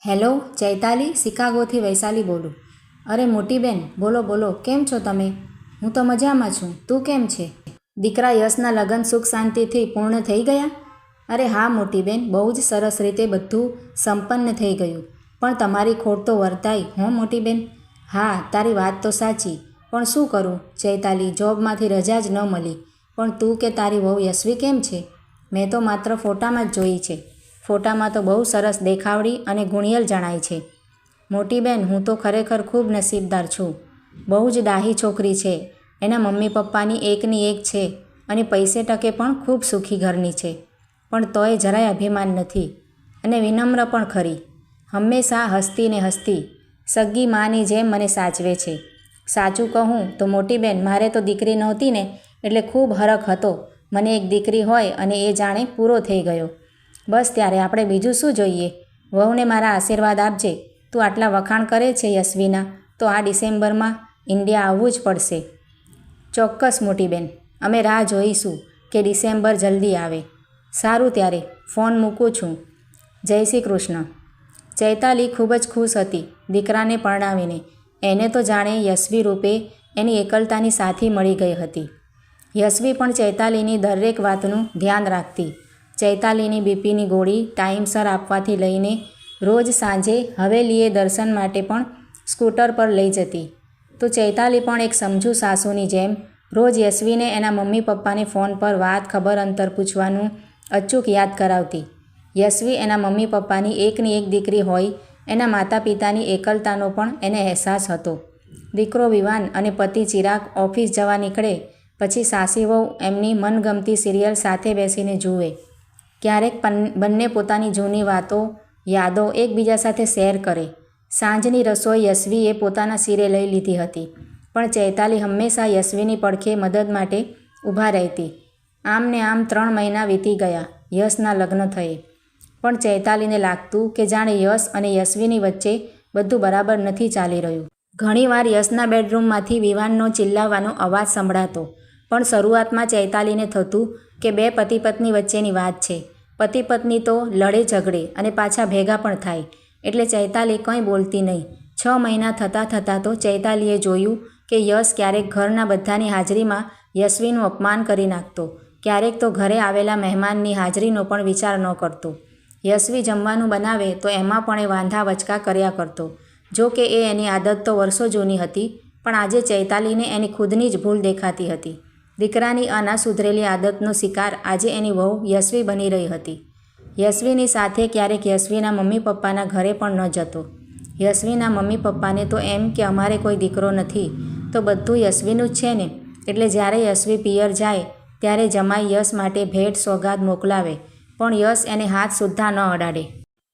Hello Chaitali, શિકાગોથી Vaishali બોલું. અરે મોટી બેન, બોલો બોલો, કેમ છો તમે? હું તો મજામાં છું. તું કેમ છે? દીકરા યશના લગ્ન સુખ શાંતિથી પૂર્ણ થઈ ગયા? અરે હા મોટી બેન, બહુ જ સરસ રીતે બધું સંપન્ન થઈ ગયું. પણ તમારી ખોટ તો વર્તાઈ હો મોટી બેન. હા, તારી વાત તો સાચી, પણ શું કરું ચૈતાલી, જોબમાંથી રજા જ ન મળી. પણ તું કે તારી વહુ યશવી કેમ છે? મેં તો માત્ર ફોટામાં જ જોઈ છે. ફોટામાં તો બહુ સરસ દેખાવડી અને ગુણિયલ જણાય છે. મોટી બેન, હું તો ખરેખર ખૂબ નસીબદાર છું. બહુ જ ડાહી છોકરી છે. એના મમ્મી પપ્પાની એકની એક છે અને પૈસે ટકે પણ ખૂબ સુખી ઘરની છે. પણ તોય જરાય અભિમાન નથી અને વિનમ્ર પણ ખરી. હંમેશા હસતી ને હસતી, સગી માની જેમ મને સાચવે છે. સાચું કહું તો મોટી બેન, મારે તો દીકરી નહોતી ને એટલે ખૂબ હરખ હતો મને એક દીકરી હોય અને એ જાણે પૂરો થઈ ગયો. બસ ત્યારે આપણે બીજું શું જોઈએ? વહુને મારા આશીર્વાદ આપજે. તું આટલા વખાણ કરે છે યશવીના, તો આ ડિસેમ્બરમાં ઇન્ડિયા આવવું જ પડશે. ચોક્કસ મોટી બેન, અમે રાહ જોઈશું કે ડિસેમ્બર જલ્દી આવે. સારું ત્યારે, ફોન મૂકું છું. જય શ્રી કૃષ્ણ. ચૈતાલી ખૂબ જ ખુશ હતી દીકરાને પરણાવીને. એને તો જાણે યશવી રૂપે એની એકલતાની સાથી મળી ગઈ હતી. યશવી પણ ચૈતાલીની દરેક વાતનું ધ્યાન રાખતી. ચૈતાલીની બીપીની ગોળી ટાઈમસર આપવાથી લઈને રોજ સાંજે હવેલીએ દર્શન માટે પણ સ્કૂટર પર લઈ જતી. તો ચૈતાલી પણ એક સમજુ સાસુની જેમ રોજ યશવીને એના મમ્મી પપ્પાને ફોન પર વાત ખબર અંતર પૂછવાનું અચૂક યાદ કરાવતી. યશવી એના મમ્મી પપ્પાની એકની એક દીકરી હોય એના માતા પિતાની એકલતાનો પણ એને અહેસાસ હતો. દીકરો વિવાન અને પતિ ચિરાગ ઓફિસ જવા નીકળે પછી સાસી વહુ એમની મનગમતી સિરિયલ સાથે બેસીને જુએ. ક્યારેક બંને પોતાની જૂની વાતો યાદો એકબીજા સાથે શેર કરે. સાંજની રસોઈ યશવીએ પોતાના સિરે લઈ લીધી હતી, પણ ચૈતાલી હંમેશા યશવીની પડખે મદદ માટે ઊભા રહેતી. આમ ને આમ 3 મહિના વીતી ગયા યશના લગ્ન થયે. પણ ચૈતાલીને લાગતું કે જાણે યશ અને યશવીની વચ્ચે બધું બરાબર નથી ચાલી રહ્યું. ઘણીવાર યશના બેડરૂમમાંથી વિવાનનો ચિલ્લાવાનો અવાજ સંભળાતો, પણ શરૂઆતમાં ચૈતાલીને થતું કે બે પતિ પત્ની વચ્ચેની વાત છે. પતિ પત્ની તો લડે ઝઘડે અને પાછા ભેગા પણ થાય, એટલે ચૈતાલી કંઈ બોલતી નહીં. 6 મહિના થતાં થતાં તો ચૈતાલીએ જોયું કે યશ ક્યારેક ઘરના બધાની હાજરીમાં યશવીનું અપમાન કરી નાખતો, ક્યારેક તો ઘરે આવેલા મહેમાનની હાજરીનો પણ વિચાર ન કરતો. યશવી જમવાનું બનાવે તો એમાં પણ એ વાંધા વચકા કર્યા કરતો. જો કે એ એની આદત તો વર્ષો જૂની હતી, પણ આજે ચૈતાલીને એની ખુદની જ ભૂલ દેખાતી હતી. દીકરાની આ ના સુધરેલી આદતનો શિકાર આજે એની વહુ યશવી બની રહી હતી. યશવીની સાથે ક્યારેક યશવીના મમ્મી પપ્પાના ઘરે પણ ન જતો. યશવીના મમ્મી પપ્પાને તો એમ કે અમારે કોઈ દીકરો નથી તો બધું યશવીનું જ છે ને, એટલે જ્યારે યશવી પિયર જાય ત્યારે જમાઈ યશ માટે ભેટ સોગાદ મોકલાવે, પણ યશ એને હાથ સુદ્ધા ન અડાડે.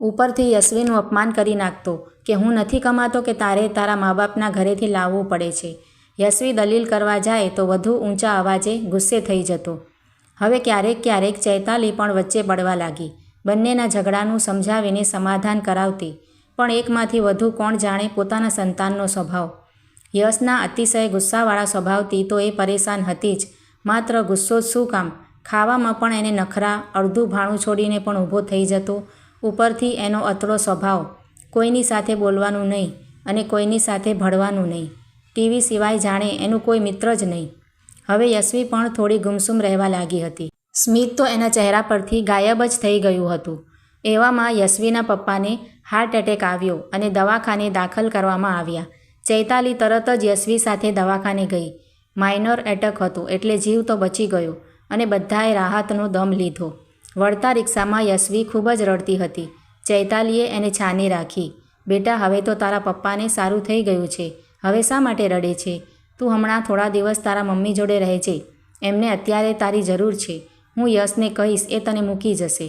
ઉપરથી યશવીનું અપમાન કરી નાખતો કે હું નથી કમાતો કે તારે તારા મા બાપના ઘરેથી લાવવું પડે છે. યશવી દલીલ કરવા જાય તો વધુ ઊંચા અવાજે ગુસ્સે થઈ જતો. હવે ક્યારેક ક્યારેક ચૈતાલી પણ વચ્ચે પડવા લાગી. બંનેના ઝઘડાનું સમજાવીને સમાધાન કરાવતી, પણ એકમાંથી વધુ કોણ જાણે પોતાના સંતાનનો સ્વભાવ. યશના અતિશય ગુસ્સાવાળા સ્વભાવથી તો એ પરેશાન હતી જ. માત્ર ગુસ્સો જ શું કામ, ખાવામાં પણ એને નખરા, અડધું ભાણું છોડીને પણ ઊભો થઈ જતો. ઉપરથી એનો અતડો સ્વભાવ, કોઈની સાથે બોલવાનું નહીં અને કોઈની સાથે ભળવાનું નહીં. ટીવી સિવાય જાણે એનું કોઈ મિત્ર જ નહીં. હવે યશવી પણ થોડી ગુમસુમ રહેવા લાગી હતી. સ્મિત તો એના ચહેરા પરથી ગાયબ જ થઈ ગયું હતું. એવામાં યશવીના પપ્પાને હાર્ટ એટેક આવ્યો અને દવાખાને દાખલ કરવામાં આવ્યા. ચૈતાલી તરત જ યશવી સાથે દવાખાને ગઈ. માઇનોર એટેક હતો એટલે જીવ તો બચી ગયો અને બધાએ રાહતનો દમ લીધો. વળતા રિક્ષામાં યશવી ખૂબ જ રડતી હતી. ચૈતાલીએ એને છાની રાખી. બેટા, હવે તો તારા પપ્પાને સારું થઈ ગયું છે, હવે શા માટે રડે છે? તું હમણાં થોડા દિવસ તારા મમ્મી જોડે રહેજે, એમને અત્યારે તારી જરૂર છે. હું યશને કહીશ, એ તને મૂકી જશે.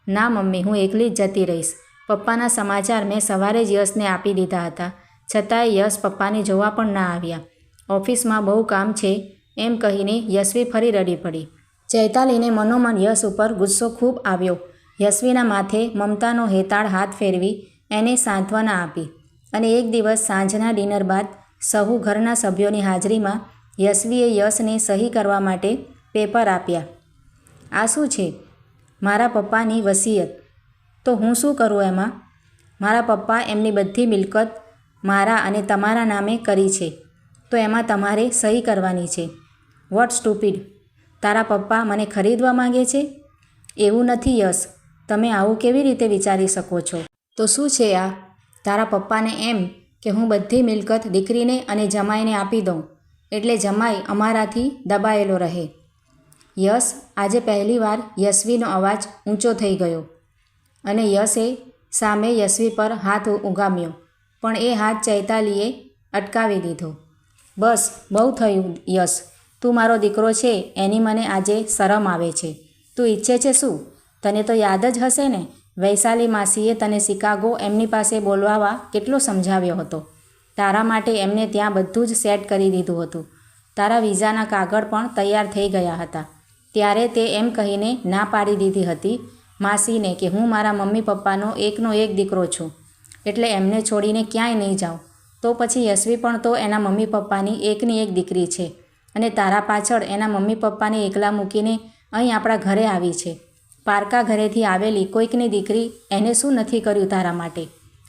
ના મમ્મી, હું એકલી જ જતી રહીશ. પપ્પાના સમાચાર મેં સવારે જ યશને આપી દીધા હતા, છતાંય યશ પપ્પાને જોવા પણ ના આવ્યા. ઓફિસમાં બહુ કામ છે એમ કહીને યશવી ફરી રડી પડી. ચૈતાલીને મનોમન યશ ઉપર ગુસ્સો ખૂબ આવ્યો. યશવીના માથે મમતાનો હેતાળ હાથ ફેરવી એને સાંત્વના આપી અને એક દિવસ સાંજના ડિનર બાદ સહુ ઘરના સભ્યોની હાજરીમાં યશવીએ યશને સહી કરવા માટે પેપર આપ્યા. આ શું છે? મારા પપ્પાની વસિયત. તો હું શું કરું એમાં? મારા પપ્પા એમની બધી મિલકત મારા અને તમારા નામે કરી છે, તો એમાં તમારે સહી કરવાની છે. What stupid! તારા પપ્પા મને ખરીદવા માંગે છે? એવું નથી યશ, તમે આવું કેવી રીતે વિચારી શકો છો? તો શું છે આ? તારા પપ્પાને એમ કે હું બધી મિલકત દીકરીને અને જમાઈને આપી દઉં, એટલે જમાઈ અમારાથી દબાયેલો રહે. યશ, આજે પહેલીવાર યશવીનો અવાજ ઊંચો થઈ ગયો અને યશે સામે યશવી પર હાથ ઉગામ્યો, પણ એ હાથ ચૈતાલીએ અટકાવી દીધો. બસ, બહુ થયું યશ, તું મારો દીકરો છે એની મને આજે શરમ આવે છે. તું ઈચ્છે છે શું? તને તો યાદ જ હશે ને, વૈશાલી માસીએ તને શિકાગો એમની પાસે બોલવા કેટલો સમજાવ્યો હતો. તારા માટે એમને ત્યાં બધું જ સેટ કરી દીધું હતું. તારા વિઝાના કાગળ પણ તૈયાર થઈ ગયા હતા. ત્યારે તે એમ કહીને ના પાડી દીધી હતી માસીને કે હું મારા મમ્મી પપ્પાનો એકનો એક દીકરો છું, એટલે એમને છોડીને ક્યાંય નહીં જાઉં. તો પછી યશવી પણ તો એના મમ્મી પપ્પાની એકની એક દીકરી છે અને તારા પાછળ એના મમ્મી પપ્પાને એકલા મૂકીને અહીં આપણા ઘરે આવી છે. પારકા ઘરેથી આવેલી કોઈકની દીકરી એને શું નથી કર્યું તારા માટે?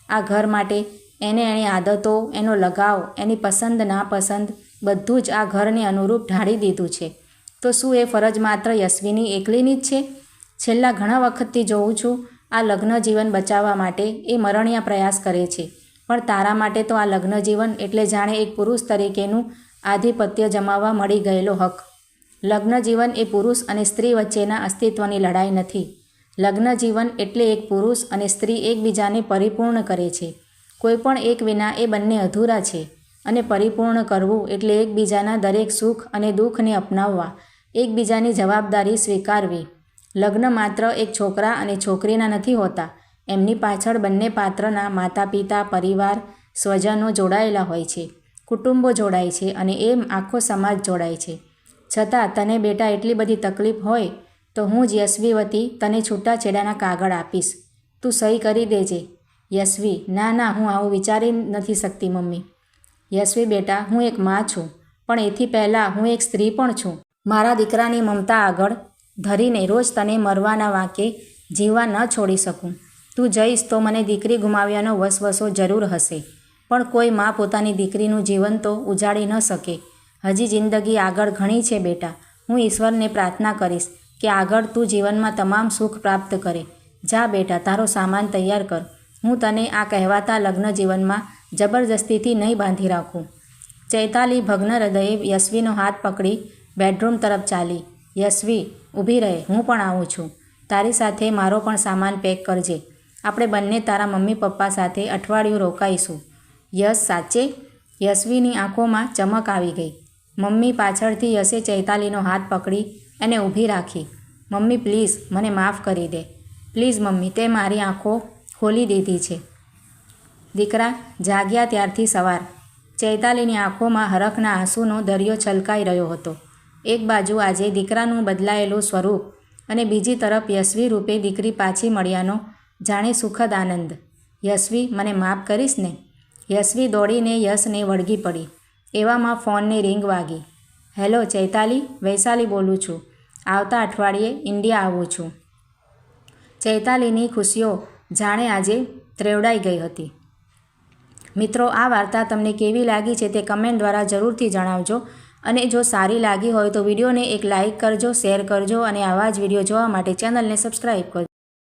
આ ઘર માટે એને એની આદતો, એનો લગાવ, એની પસંદ નાપસંદ બધું જ આ ઘરને અનુરૂપ ઢાળી દીધું છે. તો શું એ ફરજ માત્ર યશવીની એકલીની જ છે? છેલ્લા ઘણા વખતથી જોઉં છું આ લગ્ન જીવન બચાવવા માટે એ મરણિયા પ્રયાસ કરે છે, પણ તારા માટે તો આ લગ્ન જીવન એટલે જાણે એક પુરુષ તરીકેનું આધિપત્ય જમાવવા મળી ગયેલો હક. લગ્ન જીવન એ પુરુષ અને સ્ત્રી વચ્ચેના અસ્તિત્વની લડાઈ નથી. લગ્ન જીવન એટલે એક પુરુષ અને સ્ત્રી એકબીજાને પરિપૂર્ણ કરે છે. કોઈ પણ એક વિના એ બંને અધૂરા છે અને પરિપૂર્ણ કરવું એટલે એકબીજાના દરેક સુખ અને દુઃખને અપનાવવા, એકબીજાની જવાબદારી સ્વીકારવી. લગ્ન માત્ર એક છોકરા અને છોકરીના નથી હોતા, એમની પાછળ બંને પાત્રના માતા પિતા, પરિવાર, સ્વજનો જોડાયેલા હોય છે, કુટુંબો જોડાય છે અને એમ આખો સમાજ જોડાય છે. છતાં તને બેટા એટલી બધી તકલીફ હોય તો હું જ યશવી વતી તને છૂટાછેડાના કાગળ આપીશ. તું સહી કરી દેજે. યશવી: ના ના, હું આવું વિચારી નથી શકતી મમ્મી. યશવી બેટા, હું એક માં છું, પણ એથી પહેલાં હું એક સ્ત્રી પણ છું. મારા દીકરાની મમતા આગળ ધરીને રોજ તને મરવાના વાંકે જીવવા ન છોડી શકું. તું જઈશ તો મને દીકરી ગુમાવ્યાનો વસવસો જરૂર હશે, પણ કોઈ માં પોતાની દીકરીનું જીવન તો ઉજાડી ન શકે. હજી જિંદગી આગળ ઘણી છે બેટા. હું ઈશ્વરને પ્રાર્થના કરીશ કે આગળ તું જીવનમાં તમામ સુખ પ્રાપ્ત કરે. જા બેટા, તારો સામાન તૈયાર કર. હું તને આ કહેવાતા લગ્ન જીવનમાં જબરજસ્તીથી નહીં બાંધી રાખું. ચૈતાલી ભગ્ન હૃદયે યશવીનો હાથ પકડી બેડરૂમ તરફ ચાલી. યશવી, ઊભી રહે, હું પણ આવું છું. તારી સાથે મારો પણ સામાન પેક કરજે. આપણે બંને તારા મમ્મી પપ્પા સાથે અઠવાડિયું રોકાઈશું. યશ, સાચે? યશવીની આંખોમાં ચમક આવી ગઈ. મમ્મી પાછળથી યશે ચૈતાલીનો હાથ પકડી એને ઊભી રાખી. મમ્મી પ્લીઝ, મને માફ કરી દે. પ્લીઝ મમ્મી, તે મારી આંખો ખોલી દીધી છે. દીકરા જાગ્યા ત્યારથી સવાર. ચૈતાલીની આંખોમાં હરખના આંસુનો દરિયો છલકાઈ રહ્યો હતો. એક બાજુ આજે દીકરાનું બદલાયેલું સ્વરૂપ અને બીજી તરફ યશવી રૂપે દીકરી પાછી મળ્યાનો જાણે સુખદ આનંદ. યશવી, મને માફ કરીશ ને? યશવી દોડીને યશને વળગી પડી. એવામાં ફોનની રિંગ વાગી. હેલો ચૈતાલી, વૈશાલી બોલું છું. આવતા અઠવાડિયે ઇન્ડિયા આવું છું. ચૈતાલીની ખુશીઓ જાણે આજે ત્રેવડાઈ ગઈ હતી. મિત્રો, આ વાર્તા તમને કેવી લાગી છે તે કમેન્ટ દ્વારા જરૂરથી જણાવજો, અને જો સારી લાગી હોય તો વિડીયોને એક લાઇક કરજો, શેર કરજો અને આવા જ વિડીયો જોવા માટે ચેનલને સબસ્ક્રાઈબ કરજો.